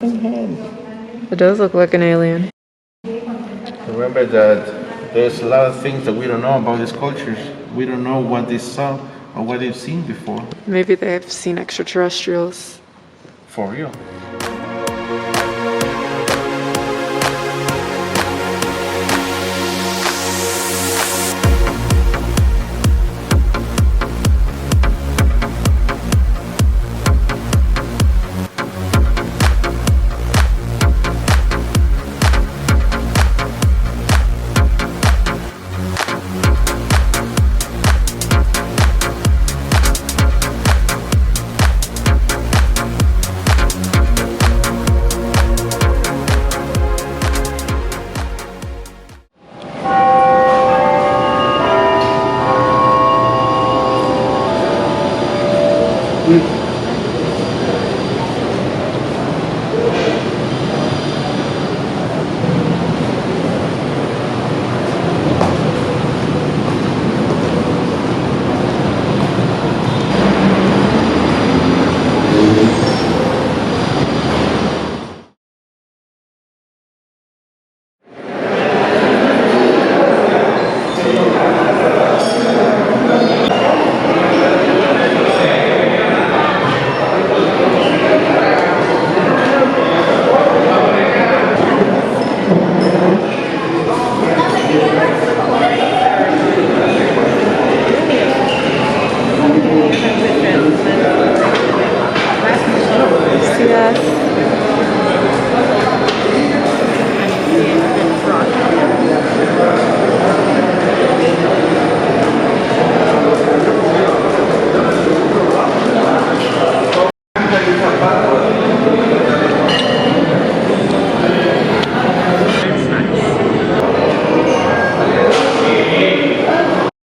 It does look like an alien. Remember that there's a lot of things that we don't know about these cultures. We don't know what they saw or what they've seen before. Maybe they've seen extraterrestrials. For real.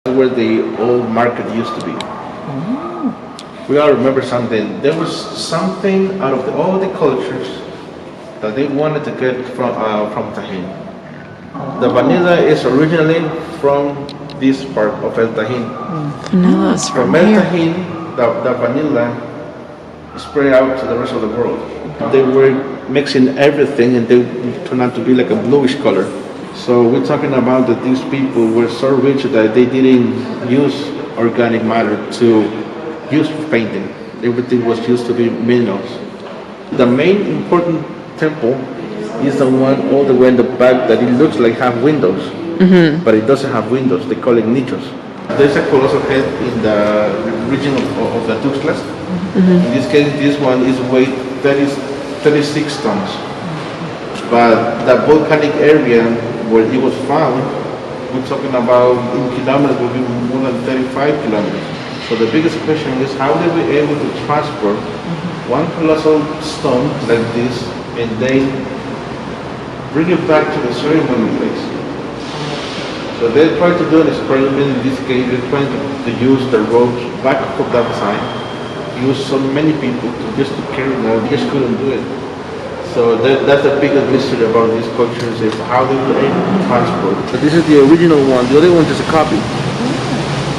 Where the old market used to be. We all remember something. There was something out of all the cultures that they wanted to get from Tajín. The vanilla is originally from this part of El Tajín. Vanilla is from El here. Tajín, the vanilla spread out to the rest of the world. They were mixing everything and they turned out to be like a bluish color. So we're talking about that these people were so rich that they didn't use organic matter to use for painting. Everything was used to be minerals. The main important temple is the one all the way in the back that it looks like have windows, but it doesn't have windows. They call it nichos. There's a colossal head in the region of the Tuxtlas. In this case, this one is weight 36 tons. But the volcanic area where it was found, we're talking about in kilometers, will be more than 35 kilometers. So the biggest question is how they were able to transport one colossal stone like this and then bring it back to the ceremony place. So they tried to do an experiment. In this case, they're trying to use the ropes back from that side, use so many people just to carry it, they just couldn't do it. So that's the biggest mystery about these cultures is how they were able to transport. So this is the original one. The other one is a copy.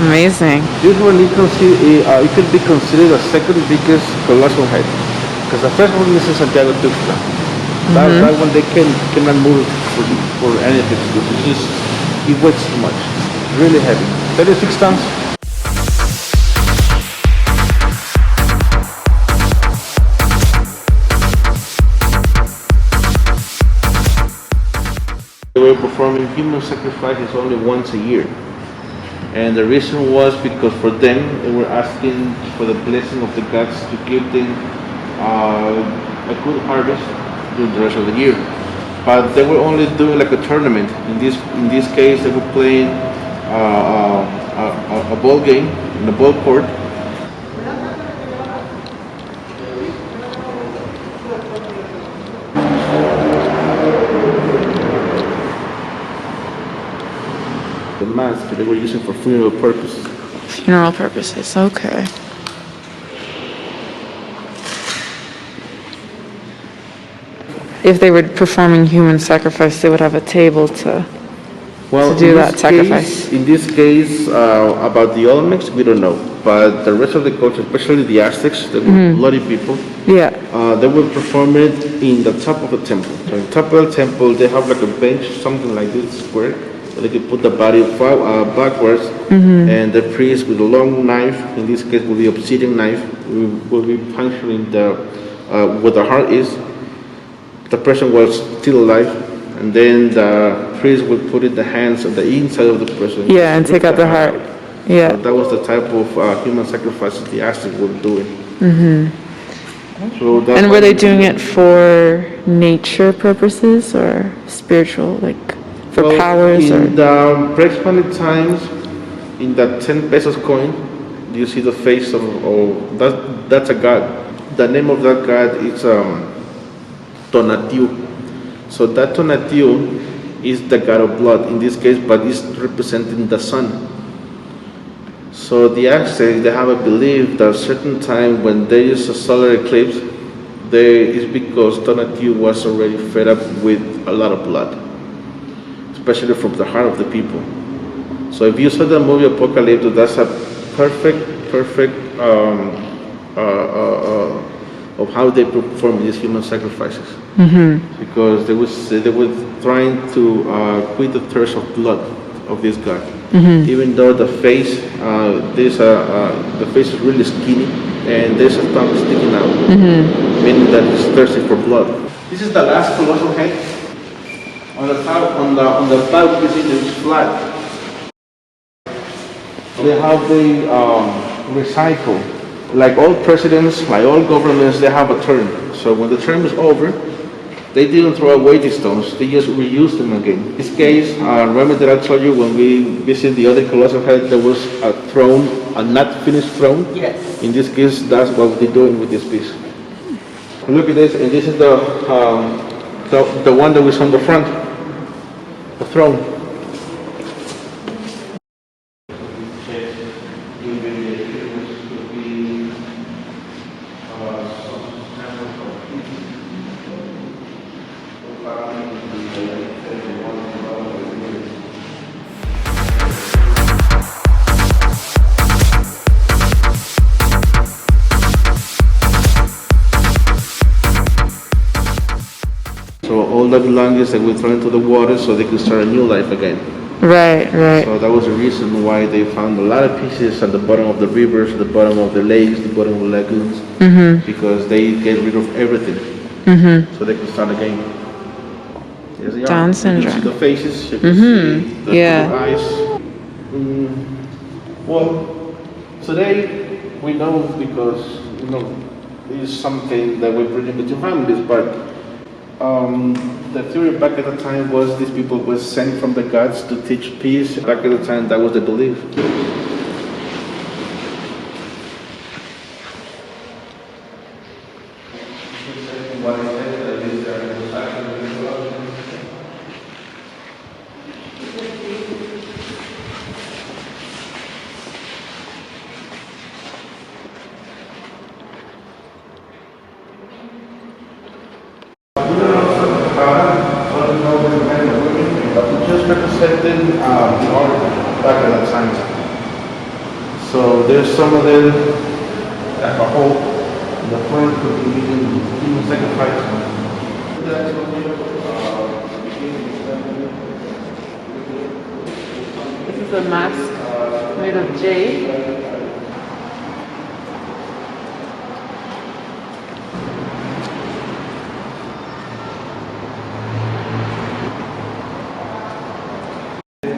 Amazing. This one it could be considered the second biggest colossal head, because the first one is in Santiago Tuxtla. That one they cannot move for anything. It weighs too much. Really heavy. 36 tons. They were performing human sacrifices only once a year. And the reason was because for them, they were asking for the blessing of the gods to give them a good harvest during the rest of the year. But they were only doing like a tournament. In this case, they were playing a ball game in a ball court. The mask they were using for funeral purposes. Funeral purposes, okay. If they were performing human sacrifice, they would have a table to do that sacrifice. In this case, about the Olmecs, we don't know. but the rest of the culture, especially the Aztecs, they were bloody people. Yeah. They will perform it in the top of the temple. So in the top of the temple, they have like a bench, something like this square, where they can put the body backwards, and the priest with a long knife, in this case with the obsidian knife, will be puncturing where the heart is. The person was still alive, and then the priest would put in the hands on the inside of the person. Yeah, and take out the heart. Yeah. So that was the type of human sacrifices the Aztecs were doing. So that's And why were they doing it for nature purposes or spiritual, like for powers or? in the pre-Hispanic times, in that 10 pesos coin, you see the face of that's a god. The name of that god is Tonatiuh. So that Tonatiuh is the god of blood in this case, but it's representing the sun. So the Aztecs, they have a belief that a certain time when there is a solar eclipse, there is because Tonatiuh was already fed up with a lot of blood, especially from the heart of the people. So if you saw the movie Apocalypse, that's a perfect of how they perform these human sacrifices. Because they were trying to quit the thirst of blood of this god. Even though the face, the face is really skinny, and there's a tongue sticking out, meaning that it's thirsty for blood. This is the last colossal head. On the top, on the back, you see it's flat. They have the recycle. Like all presidents, like all governments, they have a term. So when the term is over, they didn't throw away the stones, they just reused them again. In this case, remember that I told you when we visited the other colossal head, there was a throne, a not finished throne? Yes. In this case, that's what they're doing with this piece. Look at this, and this is the one that was on the front, the throne. So all the belongings that we throw into the water so they could start a new life again. Right. So that was the reason why they found a lot of pieces at the bottom of the rivers, the bottom of the lakes, the bottom of the lagoons, because they get rid of everything, so they could start again. Yes, they are. Down You can see syndrome. the faces, you can see the Yeah. eyes. Well, today we know because it is something that we bring into families, but the theory back at the time was these people were sent from the gods to teach peace. Back at the time, that was the belief. Just representing the art back at that time. So there's some of them like a whole. The front could be even sacrifice. This is a mask made of jade.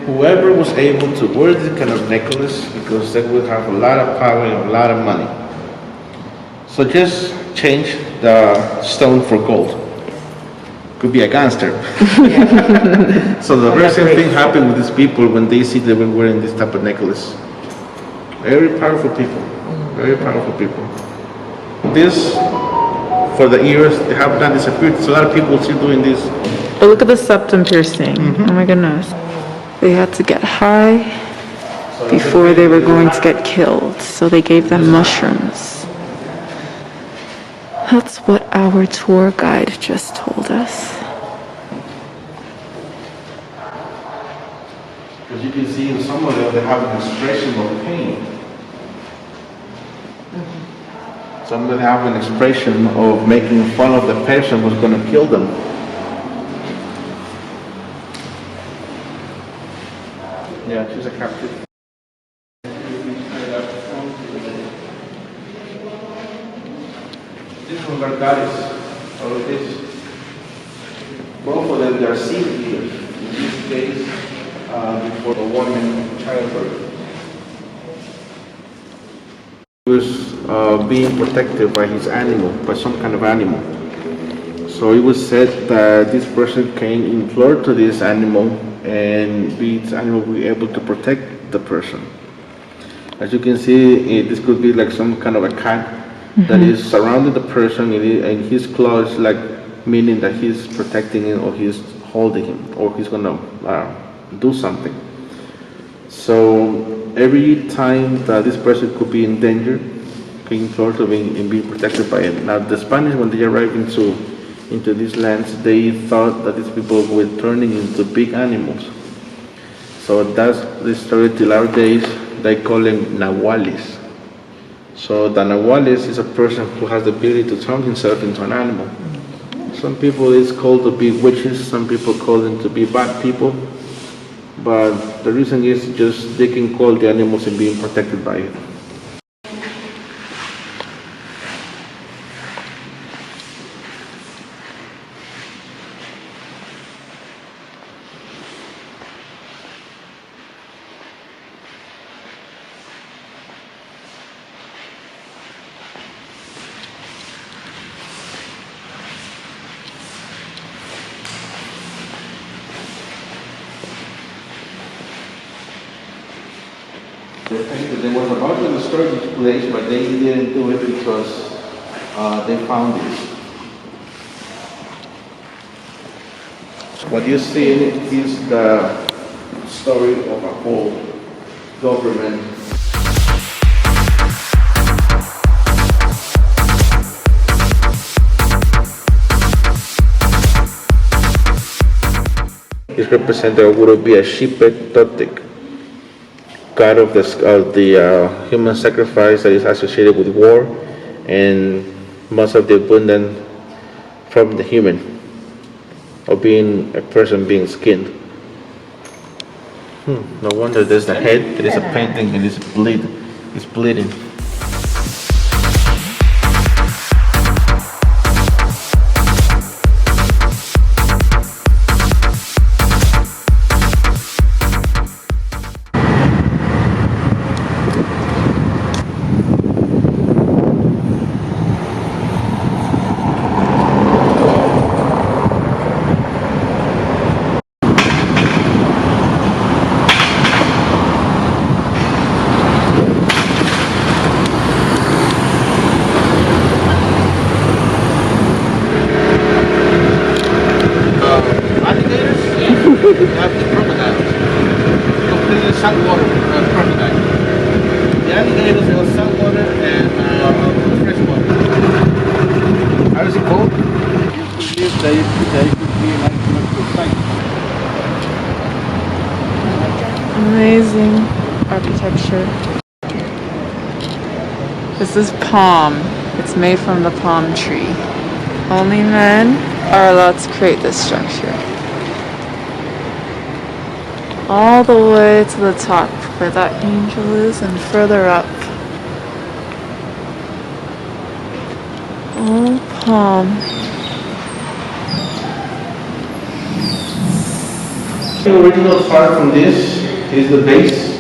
Whoever was able to wear this kind of necklace, because they will have a lot of power and a lot of money. So just change the stone for gold. Could be a gangster. So the very same thing happened with these people when they see they were wearing this type of necklace. Very powerful people. Very powerful people. This, for the ears, they have not disappeared. So a lot of people still doing this. Oh, look at the septum piercing. Oh my goodness. They had to get high before they were going to get killed, so they gave them mushrooms. That's what our tour guide just told us. As you can see in some of them, they have an expression of pain. Some would have an expression of making fun of the person who's going to kill them. Yeah, she's a captive. This one are goddess, all of this. Both of them, they are seed eaters. In this case, before a woman childbirth. He was being protected by his animal, by some kind of animal. So it was said that this person can implore to this animal, and this animal will be able to protect the person. As you can see, this could be like some kind of a cat that is surrounding the person, and his claws, like meaning that he's protecting him, or he's holding him, or he's gonna do something. So every time that this person could be in danger, can implore to be protected by it. Now the Spanish, when they arrived into these lands, they thought that these people were turning into big animals. So that's the story till our days. They call them nahuales. So the nahuales is a person who has the ability to turn himself into an animal. Some people is called to be witches, some people call them to be bad people. But the reason is just they can call the animals and being protected by it. They were about to destroy this place, but they didn't do it because they found this. What you see in it is the story of a whole government. This representative would be a shepherd Totic, god of the human sacrifice that is associated with war and most of the abundance from the human, or being a person being skinned. No wonder there's the head, it is a painting, and it's bleeding. Saltwater crocodile. The alligators are saltwater and freshwater. How is it called? You believe they could be an archaeological site. Amazing architecture. This is palm. It's made from the palm tree. Only men are allowed to create this structure. All the way to the top where that angel is, and further up. All palm. The original part from this is the base.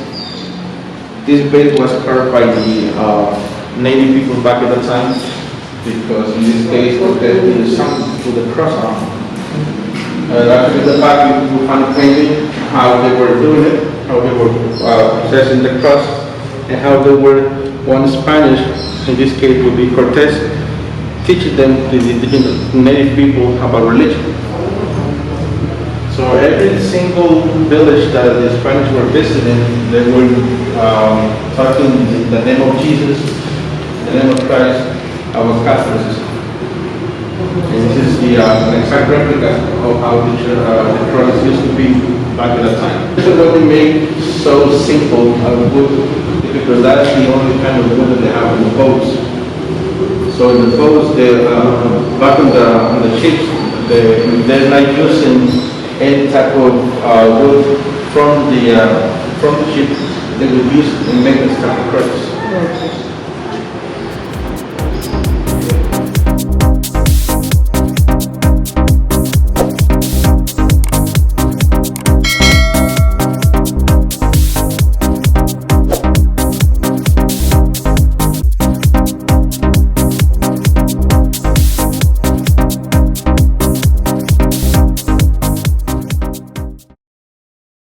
This base was carved by the native people back at that time, because in this case protecting the sun to the cross arm. After the fact, we found a painting how they were doing it, how they were possessing the cross, and how they were, one Spanish, in this case would be Cortez, teaching them, the indigenous native people, about religion. So every single village that the Spanish were visiting, they were talking in the name of Jesus, the name of Christ, about Catholicism. And this is an exact replica of how the cross used to be back at that time. This is what they made so simple, wood. because that's the only kind of wood that they have in the boats. So in the boats, back on the ships, they're not using any type of wood from the ship. They would use and make a